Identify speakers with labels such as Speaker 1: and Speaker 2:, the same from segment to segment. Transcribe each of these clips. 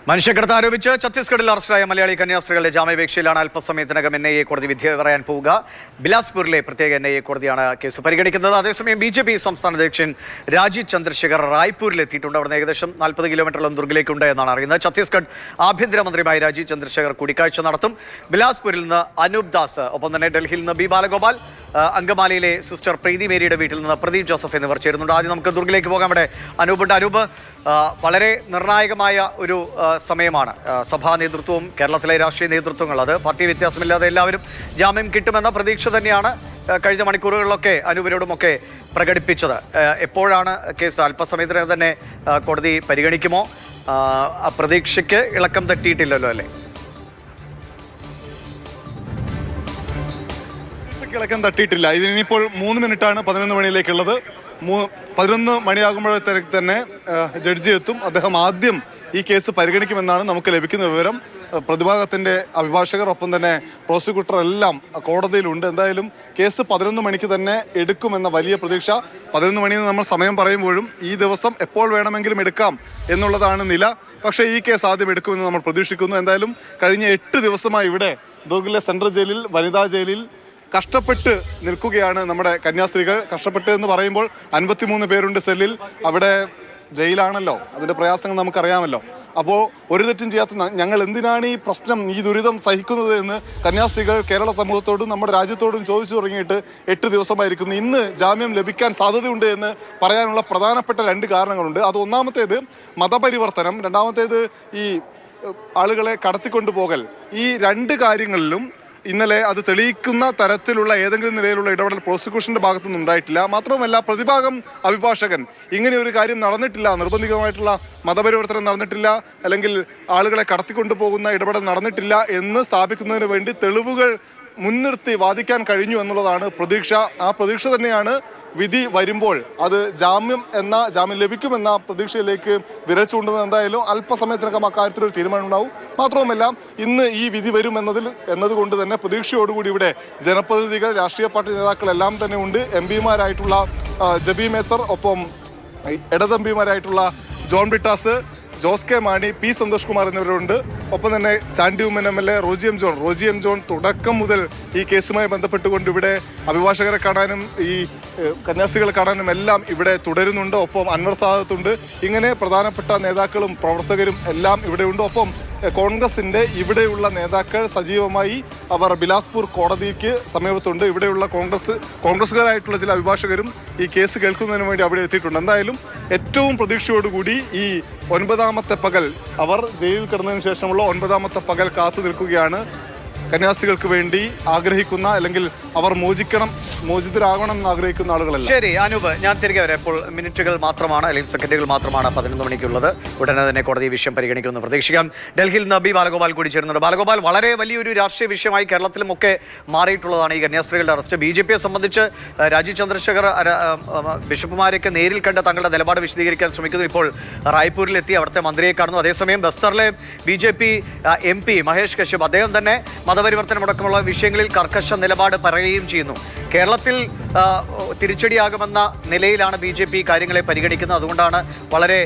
Speaker 1: മനുഷ്യക്കടത്ത് ആരോപിച്ച് ഛത്തീസ്ഗഡിൽ അറസ്റ്റിലായ മലയാളി കന്യാസ്ത്രീകളുടെ ജാമ്യാപേക്ഷയിലാണ് അല്പസമയത്തിനകം NIA കോടതി വിധി പറയാൻ പോവുക. ബിലാസ്പൂരിലെ പ്രത്യേക NIA കോടതിയാണ് കേസ് പരിഗണിക്കുന്നത്. അതേസമയം BJP സംസ്ഥാന അധ്യക്ഷൻ രാജീവ് ചന്ദ്രശേഖർ റായ്പൂരിൽ എത്തിയിട്ടുണ്ട്. അവിടെ ഏകദേശം 40 കിലോമീറ്ററോളം ദുർഗിലേക്കുണ്ട് എന്നാണ് അറിയുന്നത്. ഛത്തീസ്ഗഡ് ആഭ്യന്തരമന്ത്രിയുമായി രാജീവ് ചന്ദ്രശേഖർ കൂടിക്കാഴ്ച നടത്തും. ബിലാസ്പൂരിൽ നിന്ന് അനൂപ് ദാസ്, ഒപ്പം തന്നെ ഡൽഹിയിൽ നിന്ന് B ബാലഗോപാൽ, അങ്കമാലിയിലെ സിസ്റ്റർ പ്രീതി മേരിയുടെ വീട്ടിൽ നിന്ന് പ്രദീപ് ജോസഫ് എന്നിവർ ചേരുന്നുണ്ട്. ആദ്യം നമുക്ക് ദുർഗിലേക്ക് പോകാം. അവിടെ അനൂപുണ്ട്. അനൂപ്, വളരെ നിർണായകമായ ഒരു സമയമാണ്. സഭാ നേതൃത്വവും കേരളത്തിലെ രാഷ്ട്രീയ നേതൃത്വങ്ങൾ, അത് പാർട്ടി വ്യത്യാസമില്ലാതെ എല്ലാവരും ജാമ്യം കിട്ടുമെന്ന പ്രതീക്ഷ തന്നെയാണ് കഴിഞ്ഞ മണിക്കൂറുകളിലൊക്കെ അനൂപിനോടുമൊക്കെ പ്രകടിപ്പിച്ചത്. എപ്പോഴാണ് കേസ്? അല്പസമയത്തിനകം തന്നെ കോടതി പരിഗണിക്കുമോ? ആ പ്രതീക്ഷയ്ക്ക് ഇളക്കം തട്ടിയിട്ടില്ലല്ലോ അല്ലേ?
Speaker 2: ഇളക്കം തട്ടിയിട്ടില്ല. ഇതിനിപ്പോൾ 3 മിനിറ്റാണ് 11 മണിയിലേക്കുള്ളത്. 11 മണിയാകുമ്പോഴത്തേക്ക് തന്നെ ജഡ്ജി എത്തും. അദ്ദേഹം ആദ്യം ഈ കേസ് പരിഗണിക്കുമെന്നാണ് നമുക്ക് ലഭിക്കുന്ന വിവരം. പ്രതിഭാഗത്തിൻ്റെ അഭിഭാഷകർ, ഒപ്പം തന്നെ പ്രോസിക്യൂട്ടർ എല്ലാം കോടതിയിലുണ്ട്. എന്തായാലും കേസ് 11 മണിക്ക് തന്നെ എടുക്കുമെന്ന വലിയ പ്രതീക്ഷ. 11 മണിയിൽ നമ്മൾ സമയം പറയുമ്പോഴും ഈ ദിവസം എപ്പോൾ വേണമെങ്കിലും എടുക്കാം എന്നുള്ളതാണ് നില. പക്ഷേ ഈ കേസ് ആദ്യം എടുക്കുമെന്ന് നമ്മൾ പ്രതീക്ഷിക്കുന്നു. എന്തായാലും കഴിഞ്ഞ 8 ദിവസമായി ഇവിടെ ദുർഗിലെ സെൻട്രൽ ജയിലിൽ, വനിതാ ജയിലിൽ കഷ്ടപ്പെട്ട് നിൽക്കുകയാണ് നമ്മുടെ കന്യാസ്ത്രീകൾ. കഷ്ടപ്പെട്ട് എന്ന് പറയുമ്പോൾ 53 പേരുണ്ട് സെല്ലിൽ. അവിടെ ജയിലാണല്ലോ, അതിൻ്റെ പ്രയാസങ്ങൾ നമുക്കറിയാമല്ലോ. അപ്പോൾ ഒരു തെറ്റും ചെയ്യാത്ത ഞങ്ങൾ എന്തിനാണ് ഈ പ്രശ്നം, ഈ ദുരിതം സഹിക്കുന്നത് എന്ന് കന്യാസ്ത്രീകൾ കേരള സമൂഹത്തോടും നമ്മുടെ രാജ്യത്തോടും ചോദിച്ചു തുടങ്ങിയിട്ട് 8 ദിവസമായിരിക്കുന്നു. ഇന്ന് ജാമ്യം ലഭിക്കാൻ സാധ്യതയുണ്ട് എന്ന് പറയാനുള്ള പ്രധാനപ്പെട്ട 2 കാരണങ്ങളുണ്ട്. അത് ഒന്നാമത്തേത് മതപരിവർത്തനം, രണ്ടാമത്തേത് ഈ ആളുകളെ കടത്തിക്കൊണ്ടുപോകൽ. ഈ 2 കാര്യങ്ങളിലും ഇന്നലെ അത് തെളിയിക്കുന്ന തരത്തിലുള്ള ഏതെങ്കിലും നിലയിലുള്ള ഇടപെടൽ പ്രോസിക്യൂഷന്റെ ഭാഗത്തുനിന്ന് ഉണ്ടായിട്ടില്ല. മാത്രവുമല്ല, പ്രതിഭാഗം അഭിഭാഷകൻ ഇങ്ങനെ ഒരു കാര്യം നടന്നിട്ടില്ല, നിർബന്ധിതമായിട്ടുള്ള മതപരിവർത്തനം നടന്നിട്ടില്ല, അല്ലെങ്കിൽ ആളുകളെ കടത്തിക്കൊണ്ടുപോകുന്ന ഇടപെടൽ നടന്നിട്ടില്ല എന്ന് സ്ഥാപിക്കുന്നതിന് വേണ്ടി തെളിവുകൾ മുൻനിർത്തി വാദിക്കാൻ കഴിഞ്ഞു എന്നുള്ളതാണ് പ്രതീക്ഷ. ആ പ്രതീക്ഷ തന്നെയാണ് വിധി വരുമ്പോൾ അത് ജാമ്യം ലഭിക്കുമെന്ന പ്രതീക്ഷയിലേക്ക് വിരൽ ചൂണ്ടുന്നത്. എന്തായാലും അല്പസമയത്തിനകം അക്കാര്യത്തിലൊരു തീരുമാനം ഉണ്ടാവും. മാത്രവുമല്ല, ഇന്ന് ഈ വിധി വരും എന്നതുകൊണ്ട് തന്നെ പ്രതീക്ഷയോടുകൂടി ഇവിടെ ജനപ്രതിനിധികൾ, രാഷ്ട്രീയ പാർട്ടി നേതാക്കളെല്ലാം തന്നെ ഉണ്ട്. MP-മാരായിട്ടുള്ള ജബി മേത്തർ, ഒപ്പം ഇടത്-MP-മാരായിട്ടുള്ള ജോൺ ബ്രിട്ടാസ്, ജോസ് കെ മാണി, P സന്തോഷ് കുമാർ എന്നിവരുണ്ട്. ഒപ്പം തന്നെ ചാണ്ടി ഉമ്മൻ MLA, റോജി എം ജോൺ തുടക്കം മുതൽ ഈ കേസുമായി ബന്ധപ്പെട്ടുകൊണ്ട് ഇവിടെ അഭിഭാഷകരെ കാണാനും ഈ കന്യാസ്ത്രീകളെ കാണാനും എല്ലാം ഇവിടെ തുടരുന്നുണ്ട്. ഒപ്പം അൻവർ സാദത്തുണ്ട്. ഇങ്ങനെ പ്രധാനപ്പെട്ട നേതാക്കളും പ്രവർത്തകരും എല്ലാം ഇവിടെയുണ്ട്. ഒപ്പം കോൺഗ്രസിൻ്റെ ഇവിടെയുള്ള നേതാക്കൾ സജീവമായി അവർ ബിലാസ്പൂർ കോടതിക്ക് സമീപത്തുണ്ട്. ഇവിടെയുള്ള കോൺഗ്രസ്സുകാരായിട്ടുള്ള ചില അഭിഭാഷകരും ഈ കേസ് കേൾക്കുന്നതിന് വേണ്ടി അവിടെ എത്തിയിട്ടുണ്ട്. എന്തായാലും ഏറ്റവും പ്രതീക്ഷയോടുകൂടി ഈ 9ാമത്തെ പകൽ, അവർ ജയിലിൽ കിടന്നതിന് ശേഷമുള്ള 9ാമത്തെ പകൽ കാത്തു നിൽക്കുകയാണ് കന്യാസ്ത്രീകൾക്ക് വേണ്ടി ആഗ്രഹിക്കുന്ന, അല്ലെങ്കിൽ അവർ മോചിതരാകണം എന്ന് ആഗ്രഹിക്കുന്ന ആളുകളല്ല.
Speaker 1: ശരി അനൂപ്, ഞാൻ തിരികെ വരാം. ഇപ്പോൾ മിനിറ്റുകൾ മാത്രമാണ്, അല്ലെങ്കിൽ സെക്കൻഡുകൾ മാത്രമാണ് 11 മണിക്കുള്ളത്. ഉടനെ തന്നെ കോടതി വിഷയം പരിഗണിക്കുമെന്ന് പ്രതീക്ഷിക്കാം. ഡൽഹിയിൽ നിന്ന് B ബാലഗോപാൽ കൂടി ചേരുന്നുണ്ട്. ബാലഗോപാൽ, വളരെ വലിയൊരു രാഷ്ട്രീയ വിഷയമായി കേരളത്തിലും ഒക്കെ മാറിയിട്ടുള്ളതാണ് ഈ കന്യാസ്ത്രീകളുടെ അറസ്റ്റ്. BJPയെ സംബന്ധിച്ച് രാജീവ് ചന്ദ്രശേഖർ ബിഷപ്പുമാരെയൊക്കെ നേരിൽ കണ്ട് തങ്ങളുടെ നിലപാട് വിശദീകരിക്കാൻ ശ്രമിക്കുന്നു. ഇപ്പോൾ റായ്പൂരിലെത്തി അവിടുത്തെ മന്ത്രിയെ കാണുന്നു. അതേസമയം ബസ്തറിലെ BJP MP മഹേഷ് കശ്യപ്, അദ്ദേഹം തന്നെ മതപരിവർത്തനം അടക്കമുള്ള വിഷയങ്ങളിൽ കർക്കശ നിലപാട് പറയുകയും ചെയ്യുന്നു. കേരളത്തിൽ തിരിച്ചടിയാകുമെന്ന നിലയിലാണ് BJP കാര്യങ്ങളെ പരിഗണിക്കുന്നത്. അതുകൊണ്ടാണ് വളരെ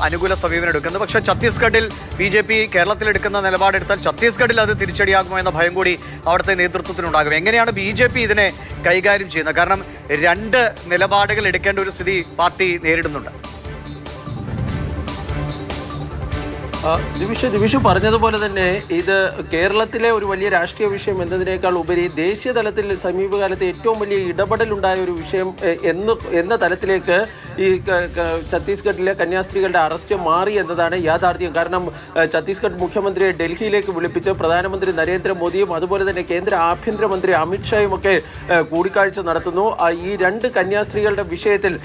Speaker 1: അനുകൂല സമീപനം എടുക്കുന്നത്. പക്ഷേ ഛത്തീസ്ഗഡിൽ BJP കേരളത്തിലെടുക്കുന്ന നിലപാടെടുത്താൽ ഛത്തീസ്ഗഡിൽ അത് തിരിച്ചടിയാകുമോ എന്ന ഭയം കൂടി അവിടുത്തെ നേതൃത്വത്തിനുണ്ടാകും. എങ്ങനെയാണ് BJP ഇതിനെ കൈകാര്യം ചെയ്യുന്നത്? കാരണം 2 നിലപാടുകൾ എടുക്കേണ്ട ഒരു സ്ഥിതി പാർട്ടി നേരിടുന്നുണ്ട്.
Speaker 3: ദിവിഷു പറഞ്ഞതുപോലെ തന്നെ ഇത് കേരളത്തിലെ ഒരു വലിയ രാഷ്ട്രീയ വിഷയം എന്നതിനേക്കാൾ ഉപരി ദേശീയ തലത്തിൽ സമീപകാലത്ത് ഏറ്റവും വലിയ ഇടപെടലുണ്ടായ ഒരു വിഷയം എന്ന തലത്തിലേക്ക് ഈ ഛത്തീസ്ഗഡിലെ കന്യാസ്ത്രീകളുടെ അറസ്റ്റ് മാറി എന്നതാണ് യാഥാർത്ഥ്യം. കാരണം ഛത്തീസ്ഗഡ് മുഖ്യമന്ത്രിയെ ഡൽഹിയിലേക്ക് വിളിപ്പിച്ച് പ്രധാനമന്ത്രി നരേന്ദ്രമോദിയും അതുപോലെ തന്നെ കേന്ദ്ര ആഭ്യന്തരമന്ത്രി അമിത്ഷായും ഒക്കെ കൂടിക്കാഴ്ച നടത്തുന്നു. ഈ 2 കന്യാസ്ത്രീകളുടെ വിഷയത്തിൽ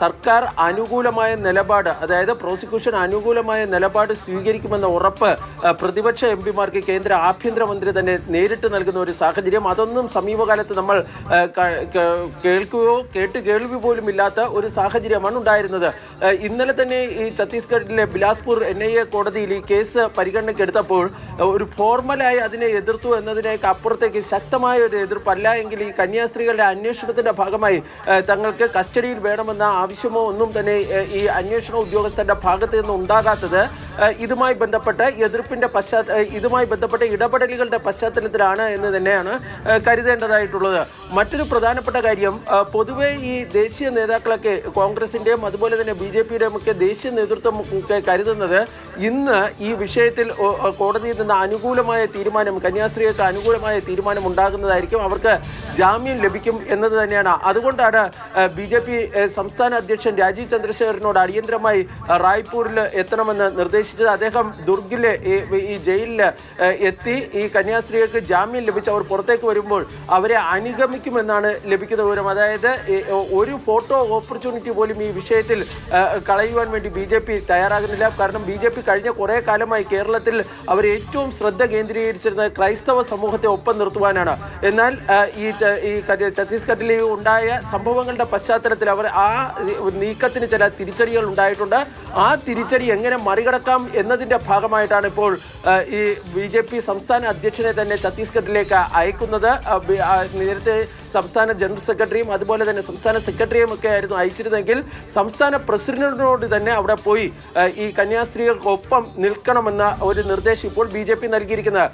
Speaker 3: സർക്കാർ അനുകൂലമായ നിലപാട്, അതായത് പ്രോസിക്യൂഷൻ അനുകൂലമായ നിലപാട് സ്വീകരിക്കുമെന്ന ഉറപ്പ് പ്രതിപക്ഷ MP-മാർക്ക് കേന്ദ്ര ആഭ്യന്തരമന്ത്രി തന്നെ നേരിട്ട് നൽകുന്ന ഒരു സാഹചര്യം, അതൊന്നും സമീപകാലത്ത് നമ്മൾ കേൾവി പോലും ഇല്ലാത്ത ഒരു സാഹചര്യമാണ് ഉണ്ടായിരുന്നത്. ഇന്നലെ തന്നെ ഈ ഛത്തീസ്ഗഡിലെ ബിലാസ്പൂർ NIA കോടതിയിൽ ഈ കേസ് പരിഗണനയ്ക്കെടുത്തപ്പോൾ ഒരു ഫോർമലായി അതിനെ എതിർത്തു എന്നതിനേക്ക് അപ്പുറത്തേക്ക് ശക്തമായ ഒരു എതിർപ്പല്ല എങ്കിൽ ഈ കന്യാസ്ത്രീകളുടെ അന്വേഷണത്തിന്റെ ഭാഗമായി തങ്ങൾക്ക് കസ്റ്റഡിയിൽ വേണമെന്ന ആവശ്യമോ ഒന്നും തന്നെ ഈ അന്വേഷണ ഉദ്യോഗസ്ഥരുടെ ഭാഗത്ത് നിന്ന് ഉണ്ടാകാത്തത് ഇതുമായി ബന്ധപ്പെട്ട എതിർപ്പിന്റെ ഇതുമായി ബന്ധപ്പെട്ട ഇടപെടലുകളുടെ പശ്ചാത്തലത്തിലാണ് എന്ന് തന്നെയാണ് കരുതേണ്ടതായിട്ടുള്ളത്. മറ്റൊരു പ്രധാനപ്പെട്ട കാര്യം, പൊതുവെ ഈ ദേശീയ നേതാക്കളൊക്കെ കോൺഗ്രസിന്റെയും അതുപോലെ തന്നെ BJP-യുടെയും ഒക്കെ ദേശീയ നേതൃത്വം ഒക്കെ കരുതുന്നത് ഇന്ന് ഈ വിഷയത്തിൽ കോടതിയിൽ നിന്ന് അനുകൂലമായ തീരുമാനം, കന്യാസ്ത്രീകൾക്ക് അനുകൂലമായ തീരുമാനം ഉണ്ടാകുന്നതായിരിക്കും, അവർക്ക് ജാമ്യം ലഭിക്കും എന്നത് തന്നെയാണ്. അതുകൊണ്ടാണ് BJP സംസ്ഥാന അധ്യക്ഷൻ രാജീവ് ചന്ദ്രശേഖരനോട് അടിയന്തരമായി റായ്പൂരിൽ എത്തണമെന്ന് നിർദ്ദേശിച്ചത്. അദ്ദേഹം ദുർഗിലെ ഈ ജയിലിൽ എത്തി ഈ കന്യാസ്ത്രീകൾക്ക് ജാമ്യം ലഭിച്ച് അവർ പുറത്തേക്ക് വരുമ്പോൾ അവരെ അനുഗമിക്കുമെന്നാണ് ലഭിക്കുന്ന വിവരം. അതായത് ഒരു ഫോട്ടോ ഓപ്പർച്യൂണിറ്റി പോലും ഈ വിഷയത്തിൽ കളയുവാൻ വേണ്ടി BJP തയ്യാറാകുന്നില്ല. കാരണം BJP കഴിഞ്ഞ കുറേ കാലമായി കേരളത്തിൽ അവർ ഏറ്റവും ശ്രദ്ധ കേന്ദ്രീകരിച്ചിരുന്നത് ക്രൈസ്തവ സമൂഹത്തെ ഒപ്പം നിർത്തുവാനാണ്. എന്നാൽ ഈ ഛത്തീസ്ഗഡിൽ ഉണ്ടായ സംഭവങ്ങളുടെ പശ്ചാത്തലത്തിൽ അവർ ആ നീക്കത്തിന് ചില തിരിച്ചടികൾ ഉണ്ടായിട്ടുണ്ട്. ആ തിരിച്ചടി എങ്ങനെ മറികടക്കാം എന്നതിൻ്റെ ഭാഗമായിട്ടാണ് ഇപ്പോൾ ഈ BJP സംസ്ഥാന അധ്യക്ഷനെ തന്നെ ഛത്തീസ്ഗഡിലേക്ക് അയക്കുന്നത്. നേരത്തെ സംസ്ഥാന ജനറൽ സെക്രട്ടറിയും അതുപോലെ തന്നെ സംസ്ഥാന സെക്രട്ടറിയും ഒക്കെ ആയിരുന്നു അയച്ചിരുന്നെങ്കിൽ സംസ്ഥാന പ്രസിഡന്റിനോട് തന്നെ അവിടെ പോയി ഈ കന്യാസ്ത്രീകൾക്കൊപ്പം നിൽക്കണമെന്ന ഒരു നിർദ്ദേശം ഇപ്പോൾ BJP നൽകിയിരിക്കുന്നത്.